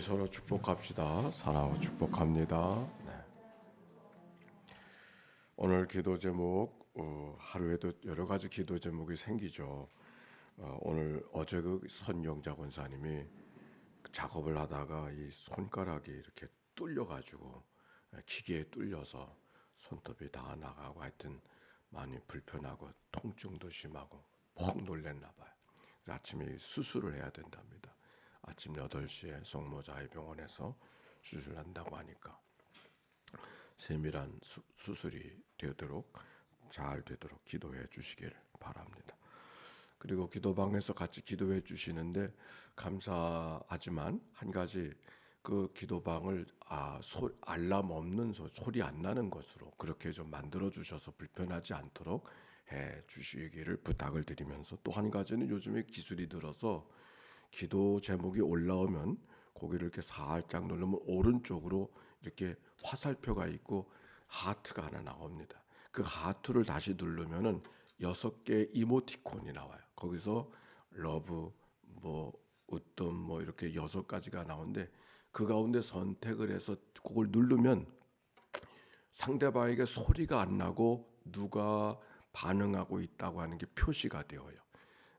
서로 축복합시다. 사랑하고 축복합니다. 네. 오늘 기도 제목 하루에도 여러 가지 기도 제목이 생기죠. 오늘 어제 그 선영자 권사님이 작업을 하다가 이 손가락이 이렇게 뚫려가지고 기계에 뚫려서 손톱이 다 나가고 하여튼 많이 불편하고 통증도 심하고 퍽 놀랬나 봐요. 그래서 아침에 수술을 해야 된답니다. 아침 8시에 송모자의병원에서 수술한다고 하니까 세밀한 수술이 되도록 잘 되도록 기도해 주시기를 바랍니다. 그리고 기도방에서 같이 기도해 주시는데 감사하지만 한 가지 그 기도방을 알람 없는 소리 안 나는 것으로 그렇게 좀 만들어 주셔서 불편하지 않도록 해 주시기를 부탁을 드리면서 또 한 가지는 요즘에 기술이 들어서 기도 제목이 올라오면 고개를 이렇게 살짝 누르면 오른쪽으로 이렇게 화살표가 있고 하트가 하나 나옵니다. 그 하트를 다시 누르면은 6개의 이모티콘이 나와요. 거기서 러브, 웃음, 이렇게 6가지가 나오는데 그 가운데 선택을 해서 그걸 누르면 상대방에게 소리가 안 나고 누가 반응하고 있다고 하는 게 표시가 되어요.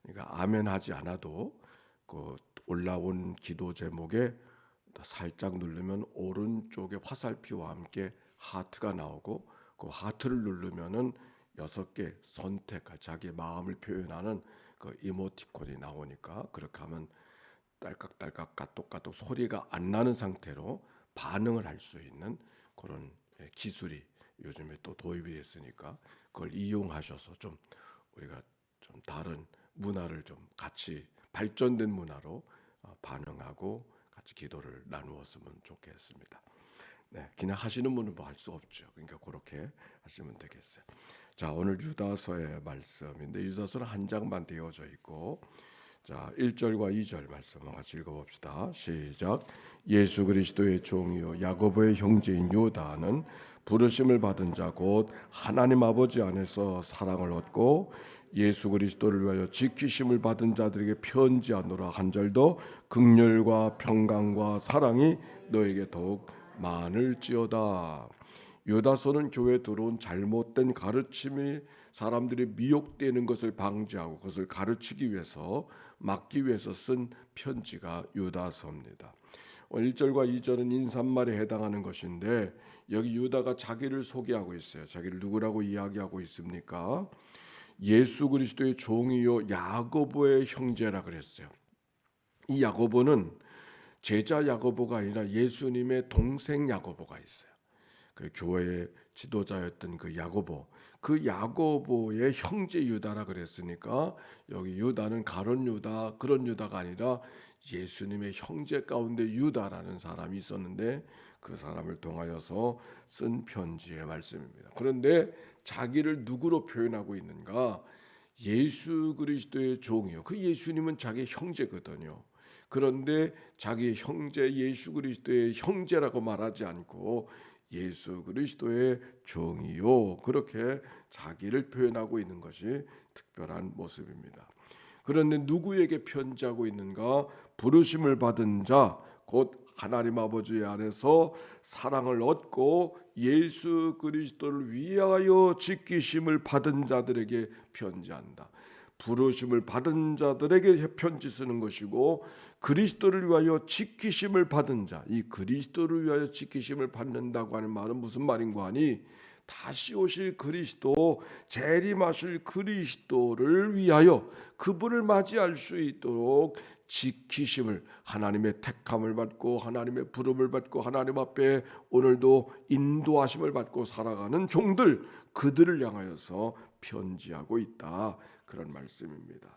그러니까 아멘 하지 않아도 그 올라온 기도 제목에 살짝 누르면 오른쪽에 화살표와 함께 하트가 나오고 그 하트를 누르면은 6개 선택할 자기 마음을 표현하는 그 이모티콘이 나오니까 그렇게 하면 딸깍딸깍 까똑까똑 소리가 안 나는 상태로 반응을 할 수 있는 그런 기술이 요즘에 또 도입이 됐으니까 그걸 이용하셔서 좀 우리가 좀 다른 문화를 좀 같이 발전된 문화로 반응하고 같이 기도를 나누었으면 좋겠습니다. 네, 그냥 하시는 분은 뭐 할 수 없죠. 그러니까 그렇게 하시면 되겠어요. 자, 오늘 유다서의 말씀인데 유다서는 한 장만 되어져 있고 자, 1절과 2절 말씀 같이 읽어봅시다. 시작. 예수 그리스도의 종이요 야고보의 형제인 유다는 부르심을 받은 자 곧 하나님 아버지 안에서 사랑을 얻고 예수 그리스도를 위하여 지키심을 받은 자들에게 편지하노라. 한 절도 긍휼과 평강과 사랑이 너에게 더욱 많을지어다. 유다서는 교회에 들어온 잘못된 가르침이 사람들이 미혹되는 것을 방지하고 그것을 가르치기 위해서 막기 위해서 쓴 편지가 유다서입니다. 1절과 2절은 인사말에 해당하는 것인데 여기 유다가 자기를 소개하고 있어요. 자기를 누구라고 이야기하고 있습니까? 예수 그리스도의 종이요 야고보의 형제라 그랬어요. 이 야고보는 제자 야고보가 아니라 예수님의 동생 야고보가 있어요. 그 교회의 지도자였던 그 야고보의 형제 유다라 그랬으니까 여기 유다는 가론 유다 그런 유다가 아니라 예수님의 형제 가운데 유다라는 사람이 있었는데 그 사람을 통하여서 쓴 편지의 말씀입니다. 그런데 자기를 누구로 표현하고 있는가? 예수 그리스도의 종이요. 그 예수님은 자기 형제거든요. 그런데 자기 형제 예수 그리스도의 형제라고 말하지 않고 예수 그리스도의 종이요 그렇게 자기를 표현하고 있는 것이 특별한 모습입니다. 그런데 누구에게 편지하고 있는가? 부르심을 받은 자 곧 하나님 아버지 안에서 사랑을 얻고 예수 그리스도를 위하여 지키심을 받은 자들에게 편지한다. 부르심을 받은 자들에게 편지 쓰는 것이고 그리스도를 위하여 지키심을 받은 자, 이 그리스도를 위하여 지키심을 받는다고 하는 말은 무슨 말인가 하니 다시 오실 그리스도, 재림하실 그리스도를 위하여 그분을 맞이할 수 있도록 지키심을 하나님의 택함을 받고 하나님의 부름을 받고 하나님 앞에 오늘도 인도하심을 받고 살아가는 종들 그들을 향하여서 편지하고 있다. 그런 말씀입니다.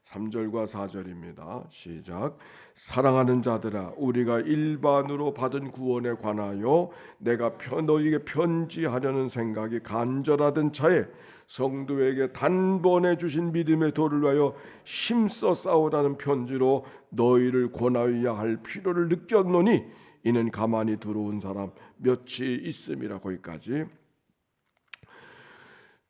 3절과 4절입니다. 시작. 사랑하는 자들아 우리가 일반으로 받은 구원에 관하여 내가 너희에게 편지하려는 생각이 간절하던 차에 성도에게 단번에 주신 믿음의 도를 위하여 힘써 싸우라는 편지로 너희를 권하여야 할 필요를 느꼈노니 이는 가만히 들어온 사람 몇이 있음이라. 거기까지.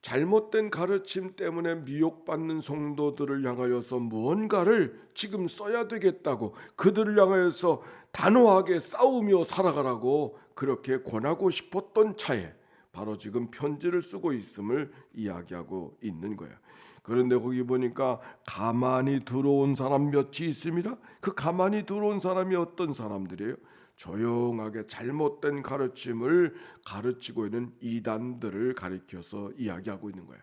잘못된 가르침 때문에 미혹받는 성도들을 향하여서 무언가를 지금 써야 되겠다고 그들을 향하여서 단호하게 싸우며 살아가라고 그렇게 권하고 싶었던 차에 바로 지금 편지를 쓰고 있음을 이야기하고 있는 거예요. 그런데 거기 보니까 가만히 들어온 사람 몇이 있습니다. 그 가만히 들어온 사람이 어떤 사람들이에요? 조용하게 잘못된 가르침을 가르치고 있는 이단들을 가리켜서 이야기하고 있는 거예요.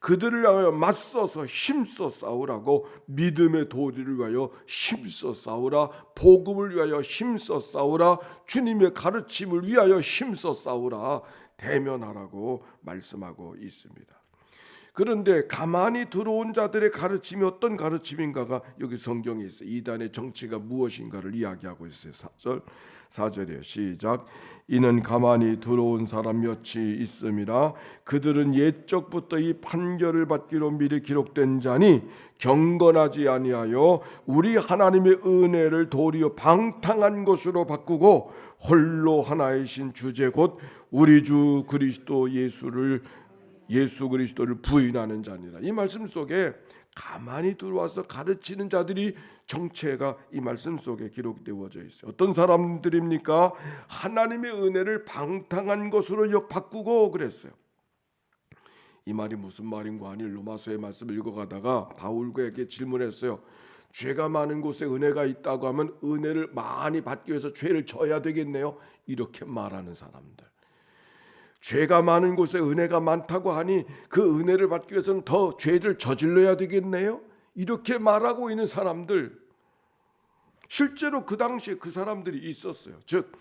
그들을 위하여 맞서서 힘써 싸우라고, 믿음의 도리를 위하여 힘써 싸우라, 복음을 위하여 힘써 싸우라, 주님의 가르침을 위하여 힘써 싸우라, 대면하라고 말씀하고 있습니다. 그런데 가만히 들어온 자들의 가르침이 어떤 가르침인가가 여기 성경에 있어요. 이단의 정체가 무엇인가를 이야기하고 있어요. 4절이에요. 시작. 이는 가만히 들어온 사람 몇이 있음이라. 그들은 옛적부터 이 판결을 받기로 미리 기록된 자니 경건하지 아니하여 우리 하나님의 은혜를 도리어 방탕한 것으로 바꾸고 홀로 하나이신 주제 곧 우리 주 그리스도 예수 그리스도를 부인하는 자니라. 이 말씀 속에 가만히 들어와서 가르치는 자들이 정체가 이 말씀 속에 기록되어져 있어요. 어떤 사람들입니까? 하나님의 은혜를 방탕한 것으로 바꾸고 그랬어요. 이 말이 무슨 말인가 하니 로마서의 말씀을 읽어가다가 바울에게 질문했어요. 죄가 많은 곳에 은혜가 있다고 하면 은혜를 많이 받기 위해서 죄를 져야 되겠네요. 이렇게 말하는 사람들. 죄가 많은 곳에 은혜가 많다고 하니 그 은혜를 받기 위해서는 더 죄를 저질러야 되겠네요. 이렇게 말하고 있는 사람들, 실제로 그 당시에 그 사람들이 있었어요. 즉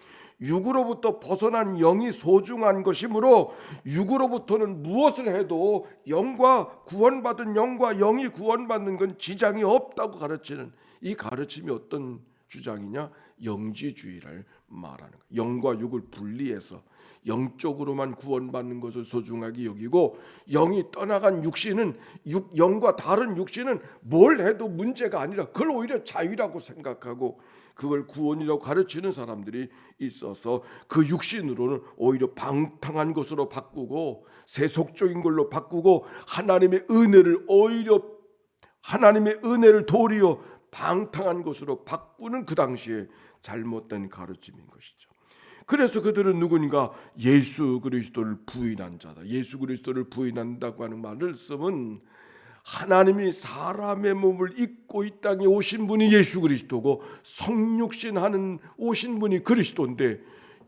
육으로부터 벗어난 영이 소중한 것이므로 육으로부터는 무엇을 해도 영과 구원받은 영과 영이 구원받는 건 지장이 없다고 가르치는 이 가르침이 어떤 주장이냐? 영지주의를 말하는 거예요. 영과 육을 분리해서 영적으로만 구원받는 것을 소중하게 여기고, 영이 떠나간 육신은 영과 다른 육신은 뭘 해도 문제가 아니라 그걸 오히려 자유라고 생각하고 그걸 구원이라고 가르치는 사람들이 있어서 그 육신으로는 오히려 방탕한 것으로 바꾸고 세속적인 걸로 바꾸고 하나님의 은혜를 도리어 방탕한 것으로 바꾸는 그 당시에 잘못된 가르침인 것이죠. 그래서 그들은 누군가 예수 그리스도를 부인한 자다. 예수 그리스도를 부인한다고 하는 말을 쓰면 하나님이 사람의 몸을 입고 이 땅에 오신 분이 예수 그리스도고 성육신 하는 오신 분이 그리스도인데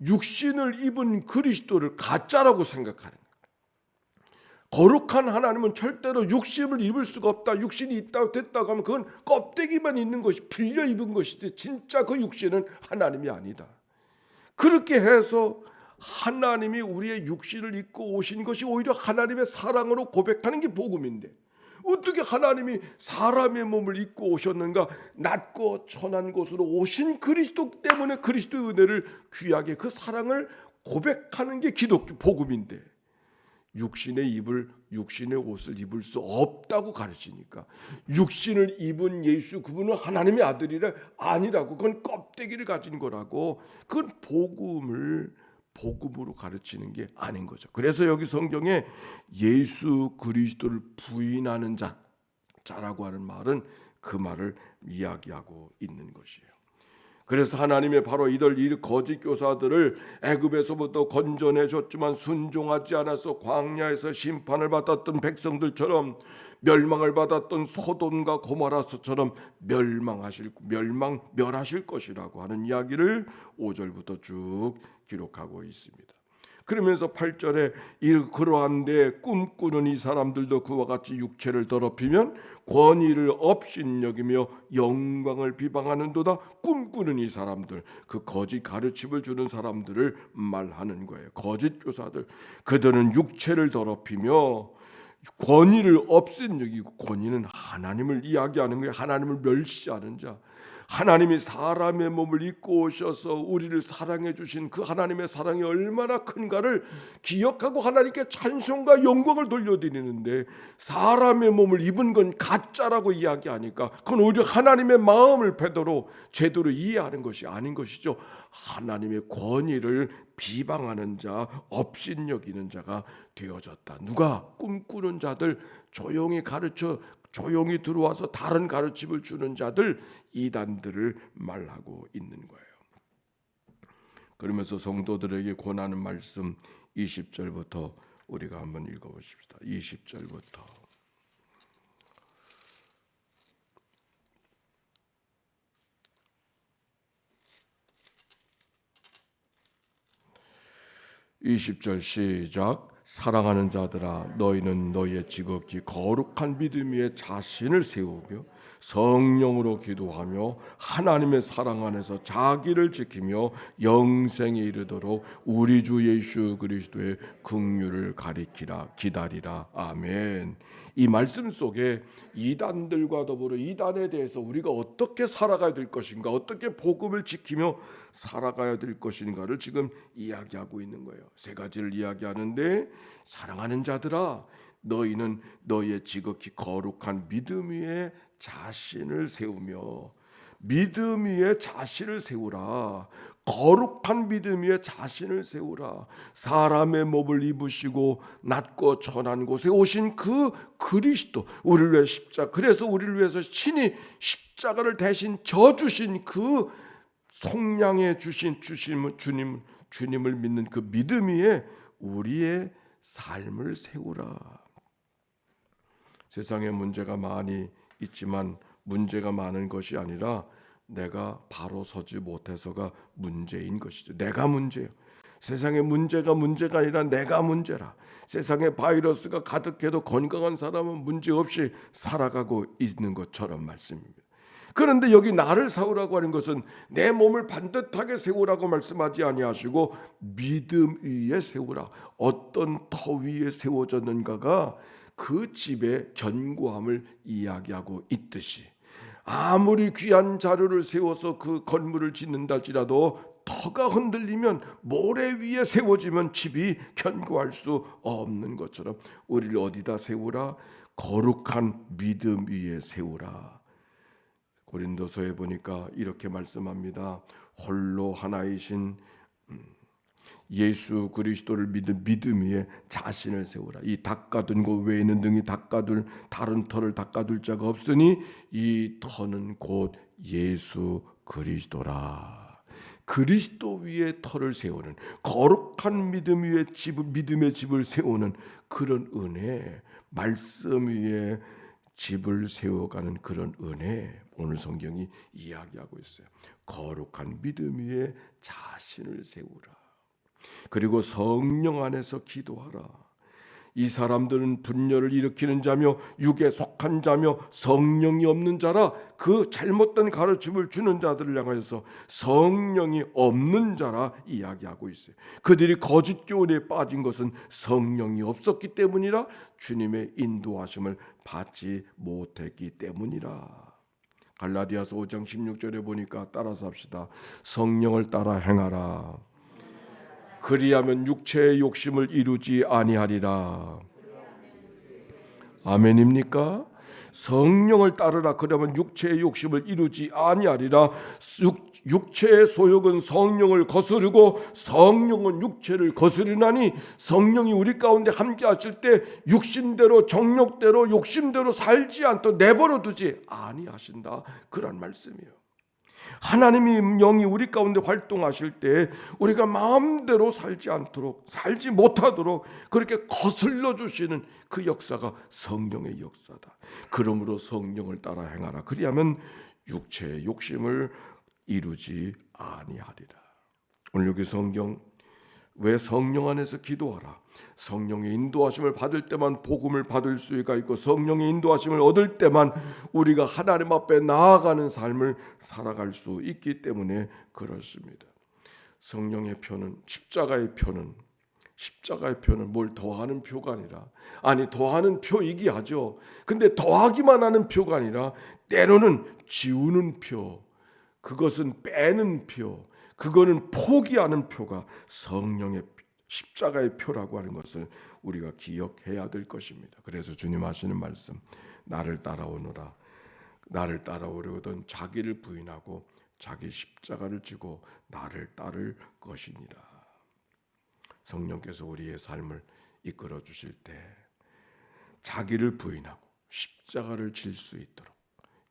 육신을 입은 그리스도를 가짜라고 생각하는 거예요. 거룩한 하나님은 절대로 육신을 입을 수가 없다. 육신이 있다고 됐다고 하면 그건 껍데기만 있는 것이 빌려 입은 것이지 진짜 그 육신은 하나님이 아니다. 그렇게 해서 하나님이 우리의 육신을 입고 오신 것이 오히려 하나님의 사랑으로 고백하는 게 복음인데 어떻게 하나님이 사람의 몸을 입고 오셨는가? 낮고 천한 곳으로 오신 그리스도 때문에 그리스도의 은혜를 귀하게 그 사랑을 고백하는 게 기독교 복음인데 육신의 옷을 입을 수 없다고 가르치니까 육신을 입은 예수 그분은 하나님의 아들이라 아니라고, 그건 껍데기를 가진 거라고, 그건 복음으로 가르치는 게 아닌 거죠. 그래서 여기 성경에 예수 그리스도를 부인하는 자라고 하는 말은 그 말을 이야기하고 있는 것이에요. 그래서 하나님의 바로 이 거짓 교사들을 애굽에서부터 건져내 줬지만 순종하지 않아서 광야에서 심판을 받았던 백성들처럼 멸망을 받았던 소돔과 고모라서처럼 멸하실 것이라고 하는 이야기를 5절부터 쭉 기록하고 있습니다. 그러면서 8절에 그러한데 꿈꾸는 이 사람들도 그와 같이 육체를 더럽히면 권위를 업신여기며 영광을 비방하는도다. 꿈꾸는 이 사람들, 그 거짓 가르침을 주는 사람들을 말하는 거예요. 거짓 교사들, 그들은 육체를 더럽히며 권위를 업신여기고, 권위는 하나님을 이야기하는 거예요. 하나님을 멸시하는 자. 하나님이 사람의 몸을 입고 오셔서 우리를 사랑해 주신 그 하나님의 사랑이 얼마나 큰가를 기억하고 하나님께 찬송과 영광을 돌려드리는데 사람의 몸을 입은 건 가짜라고 이야기하니까 그건 오히려 하나님의 마음을 제대로 이해하는 것이 아닌 것이죠. 하나님의 권위를 비방하는 자, 업신여기는 자가 되어졌다. 누가? 꿈꾸는 자들, 조용히 들어와서 다른 가르침을 주는 자들, 이단들을 말하고 있는 거예요. 그러면서 성도들에게 권하는 말씀 20절부터 우리가 한번 읽어보십시다. 20절부터. (20절) 시작. 사랑하는 자들아, 너희는 너희의 지극히 거룩한 믿음 위에 자신을 세우며 성령으로 기도하며 하나님의 사랑 안에서 자기를 지키며 영생에 이르도록 우리 주 예수 그리스도의 긍휼을 가리키라 기다리라. 아멘. 이 말씀 속에 이단들과 더불어 이단에 대해서 우리가 어떻게 살아가야 될 것인가, 어떻게 복음을 지키며 살아가야 될 것인가를 지금 이야기하고 있는 거예요. 세 가지를 이야기하는데, 사랑하는 자들아, 너희는 너희의 지극히 거룩한 믿음 위에 자신을 세우며, 믿음 위에 자신을 세우라. 거룩한 믿음 위에 자신을 세우라. 사람의 몸을 입으시고 낮고 천한 곳에 오신 그 그리스도, 우리를 위해 그래서 우리를 위해서 친히 십자가를 대신 져 주신 그 속량해 주신 주님을 믿는 그 믿음 위에 우리의 삶을 세우라. 세상에 문제가 많이 있지만 문제가 많은 것이 아니라 내가 바로 서지 못해서가 문제인 것이죠. 내가 문제예요. 세상의 문제가 아니라 내가 문제라. 세상에 바이러스가 가득해도 건강한 사람은 문제없이 살아가고 있는 것처럼 말씀입니다. 그런데 여기 나를 세우라고 하는 것은 내 몸을 반듯하게 세우라고 말씀하지 아니하시고 믿음 위에 세우라. 어떤 터 위에 세워졌는가가 그 집의 견고함을 이야기하고 있듯이, 아무리 귀한 자료를 세워서 그 건물을 짓는다 할지라도 터가 흔들리면, 모래 위에 세워지면 집이 견고할 수 없는 것처럼 우리를 어디다 세우라? 거룩한 믿음 위에 세우라. 고린도서에 보니까 이렇게 말씀합니다. 홀로 하나이신 예수 그리스도를 믿은 믿음 위에 자신을 세우라. 이 닦아둔 곳 외에는 능히 닦아둘 다른 터를 닦아둘 자가 없으니 이 터는 곧 예수 그리스도라. 그리스도 위에 터를 세우는, 거룩한 믿음 위에 믿음의 집을 세우는 그런 은혜, 말씀 위에 집을 세워가는 그런 은혜, 오늘 성경이 이야기하고 있어요. 거룩한 믿음 위에 자신을 세우라. 그리고 성령 안에서 기도하라. 이 사람들은 분열을 일으키는 자며 육에 속한 자며 성령이 없는 자라. 그 잘못된 가르침을 주는 자들을 향하여서 성령이 없는 자라 이야기하고 있어요. 그들이 거짓 교훈에 빠진 것은 성령이 없었기 때문이라, 주님의 인도하심을 받지 못했기 때문이라. 갈라디아서 5장 16절에 보니까 따라서 합시다. 성령을 따라 행하라. 그리하면 육체의 욕심을 이루지 아니하리라. 아멘입니까? 성령을 따르라. 그러면 육체의 욕심을 이루지 아니하리라. 육체의 소욕은 성령을 거스르고 성령은 육체를 거스르나니, 성령이 우리 가운데 함께 하실 때 육신대로 정욕대로 욕심대로 살지 않도록 내버려 두지 아니하신다. 그런 말씀이에요. 하나님이 영이 우리 가운데 활동하실 때 우리가 마음대로 살지 못하도록 그렇게 거슬러 주시는 그 역사가 성령의 역사다. 그러므로 성령을 따라 행하라. 그리하면 육체의 욕심을 이루지 아니하리라. 오늘 여기 성경, 왜 성령 안에서 기도하라? 성령의 인도하심을 받을 때만 복음을 받을 수가 있고, 성령의 인도하심을 얻을 때만 우리가 하나님 앞에 나아가는 삶을 살아갈 수 있기 때문에 그렇습니다. 성령의 표는, 십자가의 표는 뭘 더하는 표가 아니라, 아니 더하는 표이기 하죠. 근데 더하기만 하는 표가 아니라 때로는 지우는 표, 그것은 빼는 표, 그거는 포기하는 표가 성령의 십자가의 표라고 하는 것을 우리가 기억해야 될 것입니다. 그래서 주님 하시는 말씀, 나를 따라오너라. 나를 따라오려거든 자기를 부인하고 자기 십자가를 지고 나를 따를 것이니라. 성령께서 우리의 삶을 이끌어 주실 때 자기를 부인하고 십자가를 질 수 있도록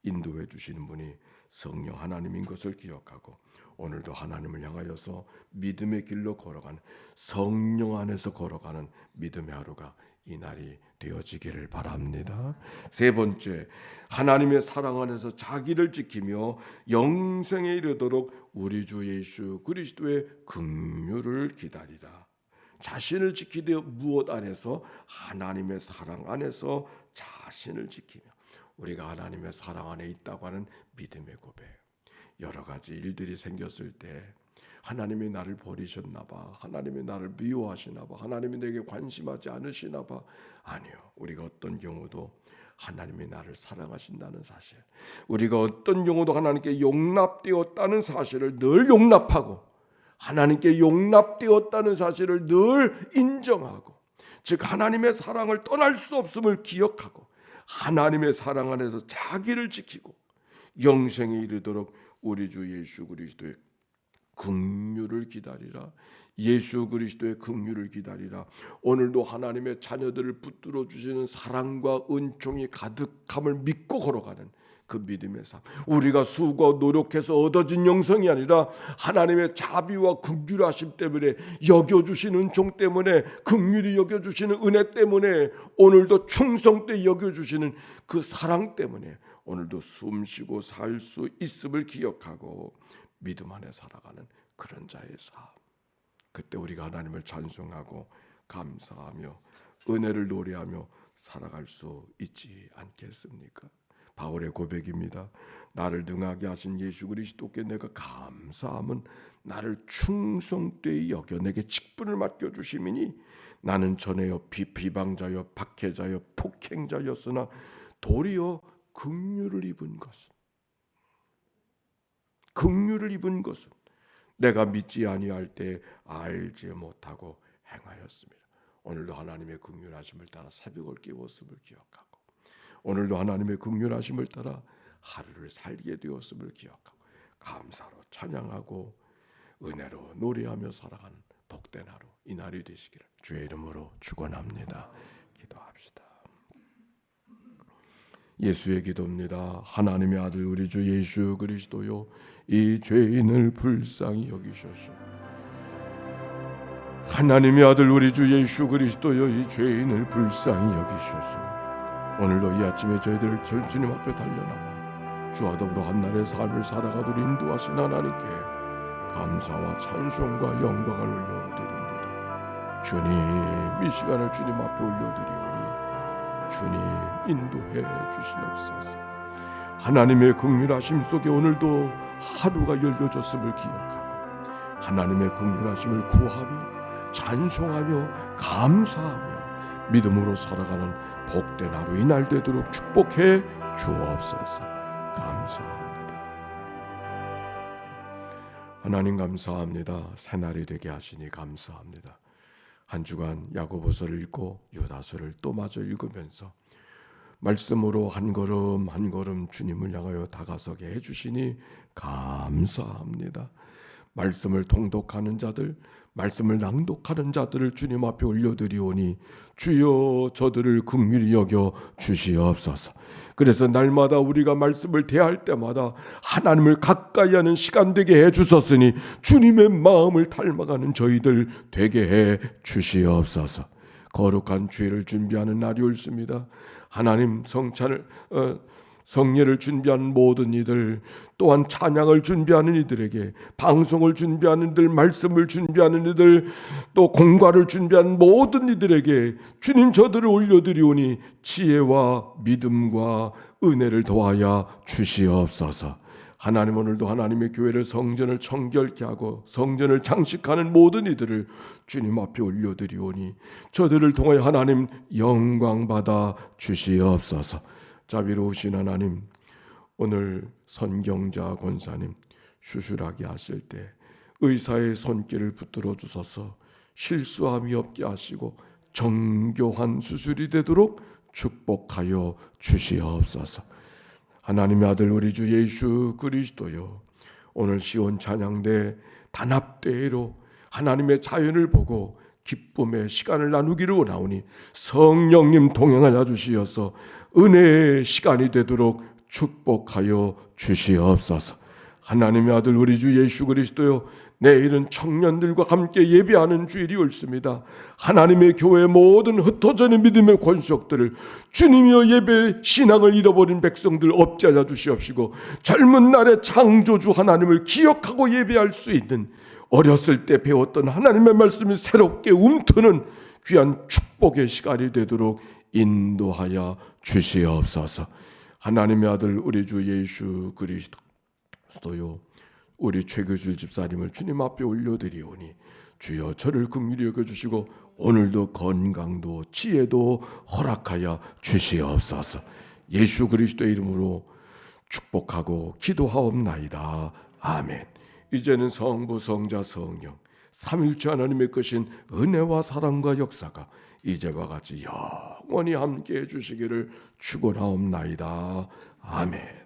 인도해 주시는 분이 성령 하나님인 것을 기억하고 오늘도 하나님을 향하여서 믿음의 길로 걸어가는, 성령 안에서 걸어가는 믿음의 하루가 이 날이 되어지기를 바랍니다. 세 번째, 하나님의 사랑 안에서 자기를 지키며 영생에 이르도록 우리 주 예수 그리스도의 긍휼을 기다리라. 자신을 지키되 무엇 안에서? 하나님의 사랑 안에서 자신을 지키며, 우리가 하나님의 사랑 안에 있다고 하는 믿음의 고백. 여러 가지 일들이 생겼을 때 하나님이 나를 버리셨나 봐, 하나님이 나를 미워하시나 봐, 하나님이 내게 관심하지 않으시나 봐. 아니요, 우리가 어떤 경우도 하나님이 나를 사랑하신다는 사실, 우리가 어떤 경우도 하나님께 용납되었다는 사실을 늘 용납하고, 하나님께 용납되었다는 사실을 늘 인정하고, 즉 하나님의 사랑을 떠날 수 없음을 기억하고, 하나님의 사랑 안에서 자기를 지키고 영생에 이르도록 우리 주 예수 그리스도의 긍휼을 기다리라. 예수 그리스도의 긍휼을 기다리라. 오늘도 하나님의 자녀들을 붙들어 주시는 사랑과 은총이 가득함을 믿고 걸어가는 그 믿음의 삶, 우리가 수고 노력해서 얻어진 영성이 아니라 하나님의 자비와 긍휼하심 때문에, 여겨주시는 은총 때문에, 긍휼히 여겨주시는 은혜 때문에, 오늘도 충성되이 여겨주시는 그 사랑 때문에 오늘도 숨쉬고 살 수 있음을 기억하고 믿음 안에 살아가는 그런 자의 삶. 그때 우리가 하나님을 찬송하고 감사하며 은혜를 노래하며 살아갈 수 있지 않겠습니까? 바울의 고백입니다. 나를 능하게 하신 예수 그리스도께 내가 감사함은 나를 충성되이 여겨 내게 직분을 맡겨주심이니 나는 전에여 비방자여 박해자여 폭행자였으나 도리어 긍휼을 입은 것은 내가 믿지 아니할 때 알지 못하고 행하였습니다. 오늘도 하나님의 긍휼하심을 따라 새벽을 깨웠음을 기억하고, 오늘도 하나님의 긍휼하심을 따라 하루를 살게 되었음을 기억하고 감사로 찬양하고 은혜로 노래하며 살아가는 복된 하루, 이 날이 되시기를 주의 이름으로 축원합니다. 기도합시다. 예수의 기도입니다. 하나님의 아들 우리 주 예수 그리스도요, 이 죄인을 불쌍히 여기셔서, 하나님의 아들 우리 주 예수 그리스도요, 이 죄인을 불쌍히 여기셔서 오늘도 이 아침에 저희들을 주님 앞에 달려나와 주와 더불어 한날의 삶을 살아가도록 인도하신 하나님께 감사와 찬송과 영광을 올려드립니다. 주님, 이 시간을 주님 앞에 올려드리오니 주님 인도해 주시옵소서. 하나님의 긍휼하심 속에 오늘도 하루가 열려졌음을 기억하고 하나님의 긍휼하심을 구하며 찬송하며 감사하며 믿음으로 살아가는 복된 하루 이 날 되도록 축복해 주옵소서. 감사합니다. 하나님 감사합니다. 새날이 되게 하시니 감사합니다. 한 주간 야고보서를 읽고 유다서를 또 마저 읽으면서 말씀으로 한 걸음 한 걸음 주님을 향하여 다가서게 해주시니 감사합니다. 말씀을 통독하는 자들, 말씀을 낭독하는 자들을 주님 앞에 올려드리오니 주여 저들을 긍휼히 여겨 주시옵소서. 그래서 날마다 우리가 말씀을 대할 때마다 하나님을 가까이 하는 시간 되게 해 주셨으니 주님의 마음을 닮아가는 저희들 되게 해 주시옵소서. 거룩한 주일을 준비하는 날이 옳습니다. 하나님 성례를 준비하는 모든 이들, 또한 찬양을 준비하는 이들에게, 방송을 준비하는 이들, 말씀을 준비하는 이들, 또 공과를 준비하는 모든 이들에게 주님 저들을 올려드리오니 지혜와 믿음과 은혜를 더하여 주시옵소서. 하나님, 오늘도 하나님의 교회를, 성전을 청결케 하고 성전을 장식하는 모든 이들을 주님 앞에 올려드리오니 저들을 통하여 하나님 영광 받아 주시옵소서. 자비로우신 하나님, 오늘 선경자 권사님 수술하게 하실 때 의사의 손길을 붙들어 주셔서 실수함이 없게 하시고 정교한 수술이 되도록 축복하여 주시옵소서. 하나님의 아들 우리 주 예수 그리스도여, 오늘 시온 찬양대 단합대회로 하나님의 자연을 보고 기쁨의 시간을 나누기를 원하오니 성령님 동행하여 주시어서 은혜의 시간이 되도록 축복하여 주시옵소서. 하나님의 아들 우리 주 예수 그리스도요, 내일은 청년들과 함께 예배하는 주일이 옳습니다. 하나님의 교회의 모든 흩어져는 믿음의 권속들을 주님이여 예배 신앙을 잃어버린 백성들 업자여 주시옵시고, 젊은 날의 창조주 하나님을 기억하고 예배할 수 있는, 어렸을 때 배웠던 하나님의 말씀이 새롭게 움트는 귀한 축복의 시간이 되도록 인도하여 주시옵소서. 하나님의 아들 우리 주 예수 그리스도요, 우리 최교줄 집사님을 주님 앞에 올려드리오니 주여 저를 긍휼히 여겨주시고 오늘도 건강도 지혜도 허락하여 주시옵소서. 예수 그리스도의 이름으로 축복하고 기도하옵나이다. 아멘. 이제는 성부 성자 성령 삼일체 하나님의 크신 은혜와 사랑과 역사가 이제와 같이 영원히 함께해 주시기를 축원하옵나이다. 아멘.